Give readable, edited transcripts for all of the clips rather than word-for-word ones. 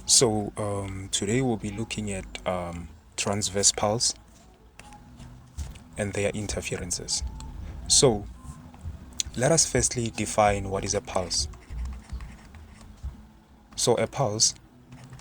So today we'll be looking at transverse pulse and their interferences. So let us firstly define what is a pulse. So a pulse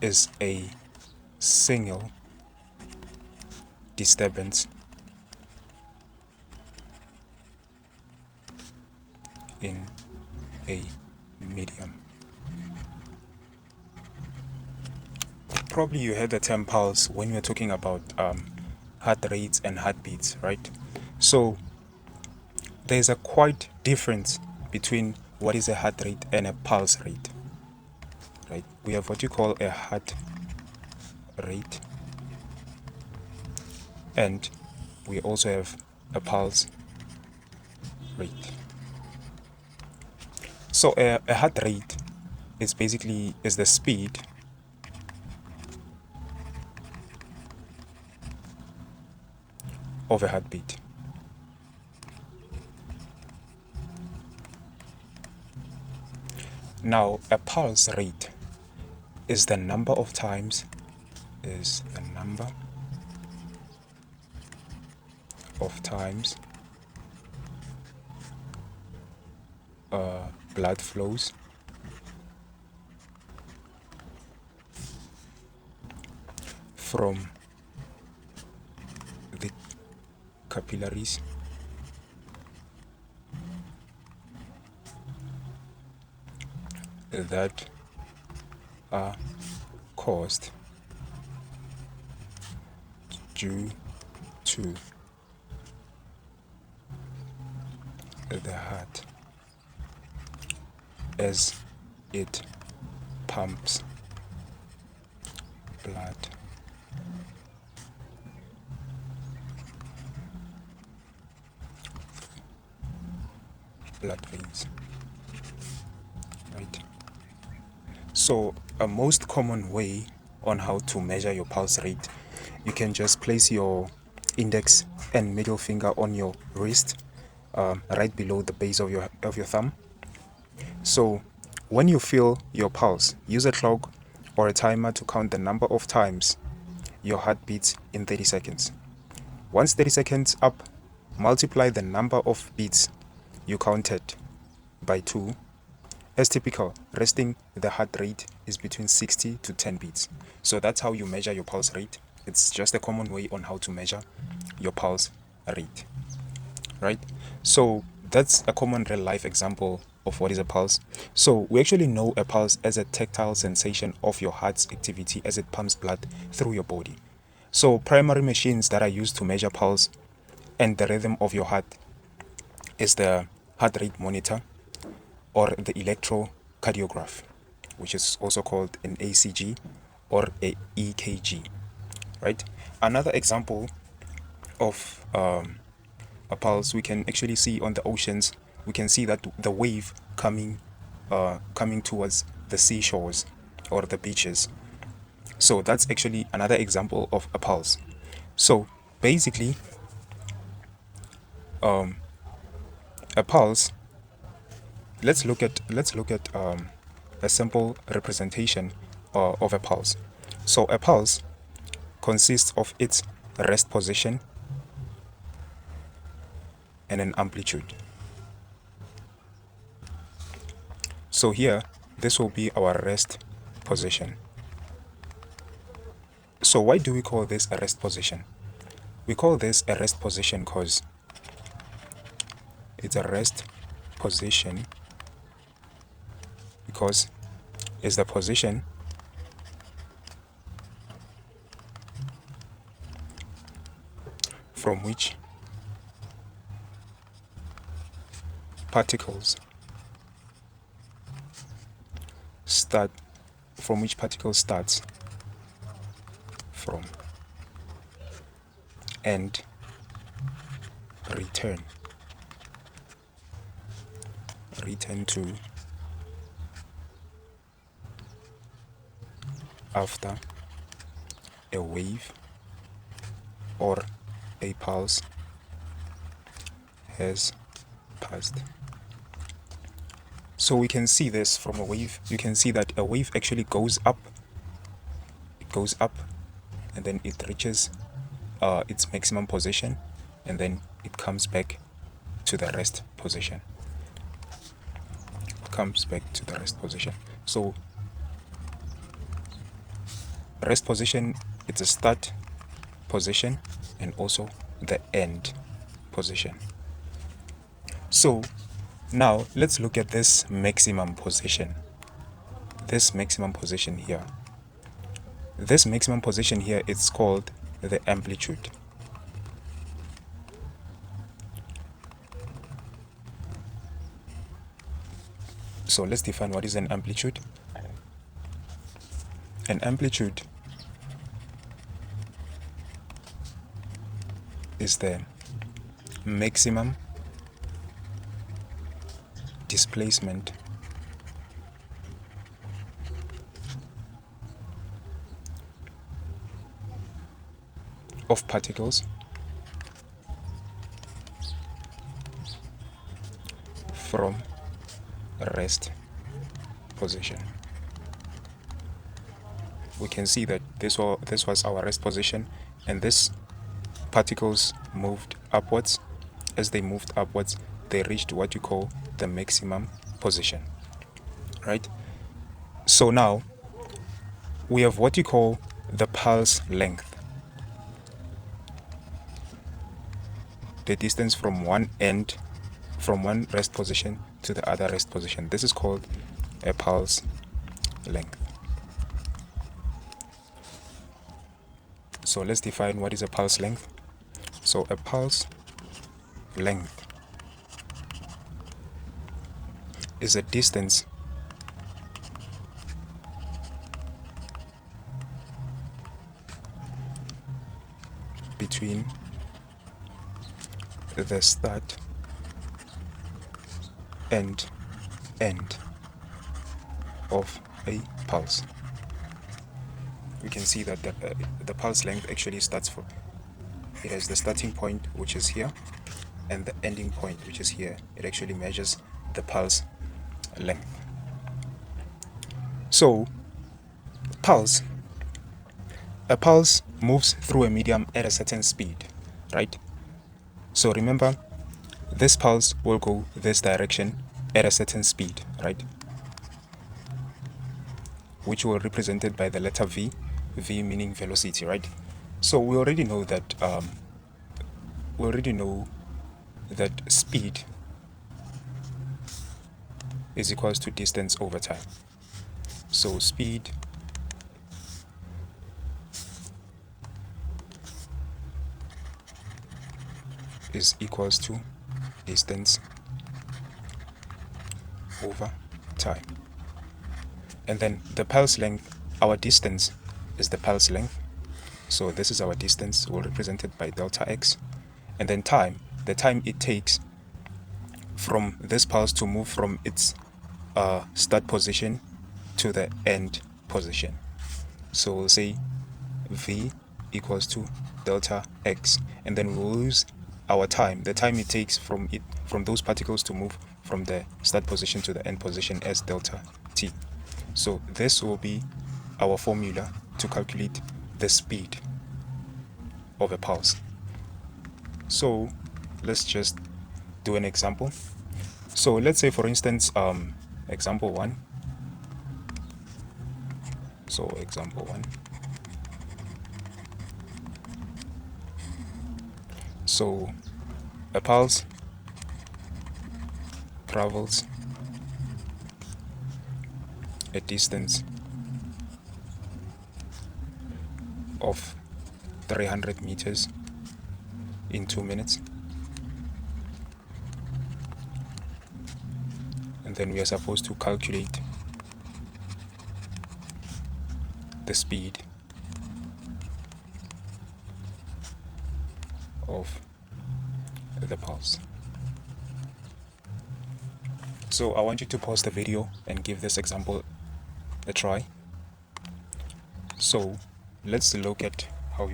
is a single disturbance in a medium. Probably you heard the term pulse when we're talking about heart rates and heartbeats, right? So there's a quite difference between what is a heart rate and a pulse rate, right? We have what you call a heart rate, and we also have a pulse rate. So a heart rate is basically is the speed of a heartbeat. Now a pulse rate is the number of times blood flows from the capillaries that are caused due to the heart as it pumps blood veins, right? So a most common way on how to measure your pulse rate, you can just place your index and middle finger on your wrist, right below the base of your thumb. So when you feel your pulse, use a clock or a timer to count the number of times your heart beats in 30 seconds. Once 30 seconds up, multiply the number of beats you counted by 2. As typical, resting the heart rate is between 60 to 10 beats. So that's how you measure your pulse rate. It's just a common way on how to measure your pulse rate, right? So that's a common real life example of what is a pulse. So we actually know a pulse as a tactile sensation of your heart's activity as it pumps blood through your body. So primary machines that are used to measure pulse and the rhythm of your heart is the heart rate monitor or the electrocardiograph, which is also called an ACG or a EKG, right? Another example of a pulse we can actually see on the oceans. We can see that the wave coming towards the seashores or the beaches. So that's actually another example of a pulse. So basically, a pulse. Let's look at a simple representation of a pulse. So a pulse consists of its rest position and an amplitude. So here, this will be our rest position. So why do we call this a rest position? We call this a rest position because it's a rest position because it's the position from which particles start starts from and return to after a wave or a pulse has passed. So we can see this from a wave. You can see that a wave actually goes up goes up, and then it reaches its maximum position, and then it comes back to the rest position. So rest position, it's a start position and also the end position. So now let's look at this maximum position. This maximum position here. This maximum position here, it's called the amplitude. So let's define what is an amplitude. An amplitude is the maximum displacement of particles from rest position. We can see that this was our rest position, and this particles moved upwards. As they moved upwards, they reached what you call the maximum position, right? So now we have what you call the pulse length, the distance from one rest position to the other rest position. This is called a pulse length. So let's define what is a pulse length. So a pulse length is a distance between the start and end of a pulse. We can see that the pulse length actually starts from, it has the starting point, which is here, and the ending point, which is here. It actually measures the pulse length. So a pulse moves through a medium at a certain speed, right? So remember, this pulse will go this direction at a certain speed, right? Which will be represented by the letter V, V meaning velocity, right? So we already know that speed is equals to distance over time. So speed is equals to distance over time. And then the pulse length, our distance is the pulse length. So this is our distance, we'll represent it by delta x. And then time, the time it takes from this pulse to move from its start position to the end position. So we'll say V equals to delta x, and then we'll use our time, the time it takes from those particles to move from the start position to the end position, as delta t. So this will be our formula to calculate the speed of a pulse. So let's just do an example. So let's say, for instance, example 1. So example 1. So a pulse travels a distance of 300 meters in 2 minutes, and then we are supposed to calculate the speed of the pulse. So I want you to pause the video and give this example a try. So let's look at how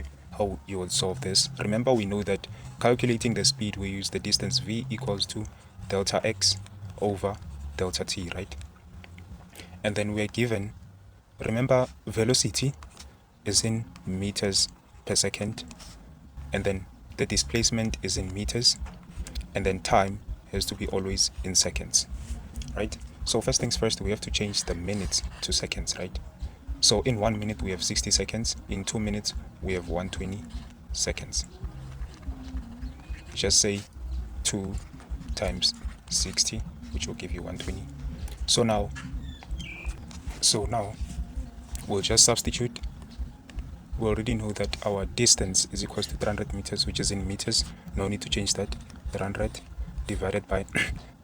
you will solve this. Remember, we know that calculating the speed, we use the distance v equals to delta x over delta t, right? And then we're given, remember, velocity is in meters per second, and then the displacement is in meters, and then time has to be always in seconds, right? So first things first, we have to change the minutes to seconds, right? So in 1 minute we have 60 seconds, in 2 minutes we have 120 seconds. Just say 2 times 60, which will give you 120. So now we'll just substitute. We already know that our distance is equals to 300 meters, which is in meters. No need to change that. 300 divided by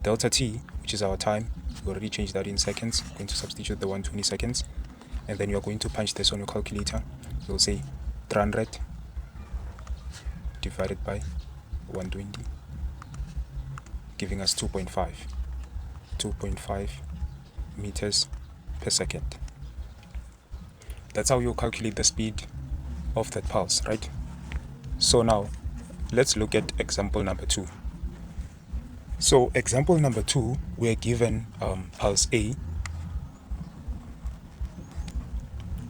delta t, which is our time. We already changed that in seconds. Going to substitute the 120 seconds, and then you're going to punch this on your calculator. You'll say 300 divided by 120, giving us 2.5 meters per second. That's how you calculate the speed of that pulse, right? So now let's look at example number 2. So example number 2, we're given pulse A.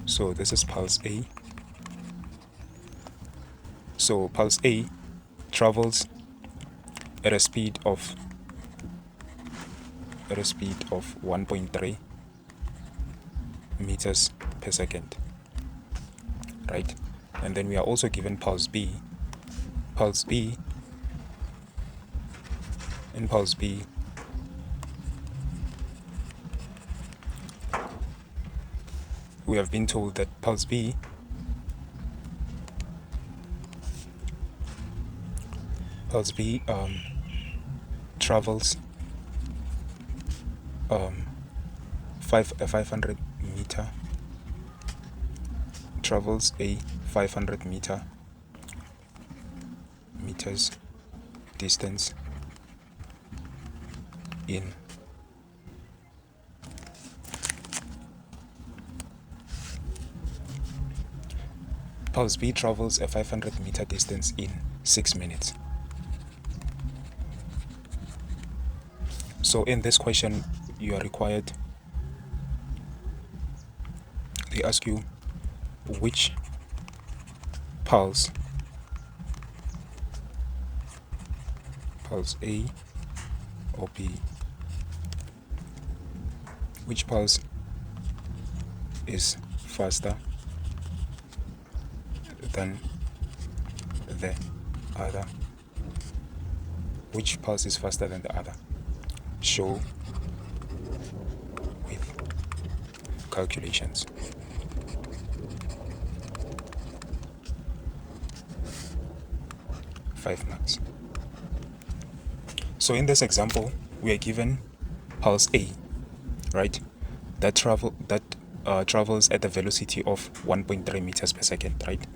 So this is pulse A. So pulse A travels at a speed of 1.3 meters per second, right? And then we are also given pulse B. In pulse B, we have been told that pulse B travels 500 meters distance in pulse B travels a 500 meter distance in 6 minutes. So in this question, you are required, they ask you which pulse A or B, which pulse is faster than the other, which pulse is faster than the other. Show with calculations. Five marks. So in this example, we are given pulse A, right? That travels at the velocity of 1.3 meters per second, right?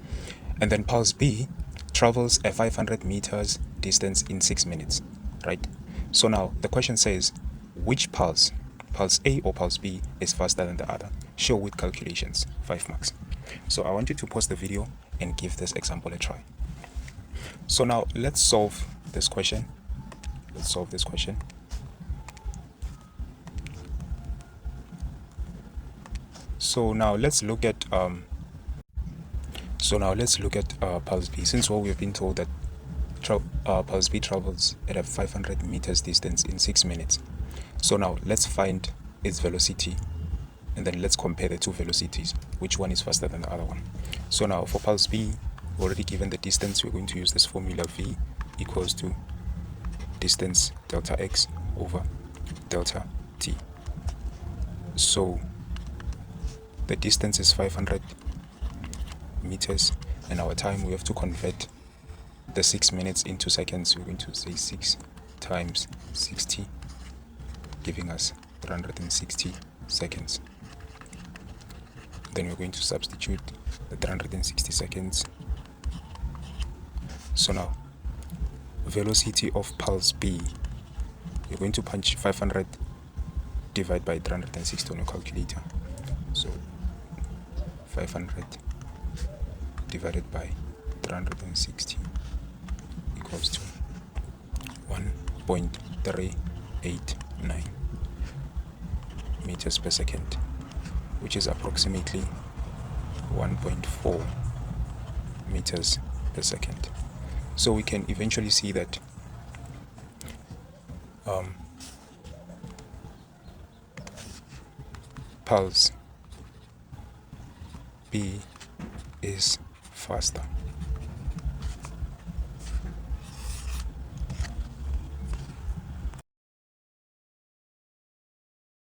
And then pulse B travels a 500 meters distance in 6 minutes, right? So now the question says, which pulse A or pulse B, is faster than the other? Show with calculations. 5 marks. So I want you to pause the video and give this example a try. So now let's solve this question. So now let's look at pulse B. Since we have been told that pulse B travels at a 500 meters distance in 6 minutes. So now let's find its velocity, and then let's compare the two velocities. Which one is faster than the other one? So now for pulse B, we're already given the distance. We're going to use this formula: V equals to distance delta x over delta t. So the distance is 500 meters, and our time, we have to convert the 6 minutes into seconds. We're going to say 6 times 60, giving us 360 seconds. Then we're going to substitute the 360 seconds. So now, velocity of pulse B, you're going to punch 500 divided by 360 on your calculator. So 500 divided by 360 equals to 1.389 meters per second, which is approximately 1.4 meters per second. So we can eventually see that pulse B is faster.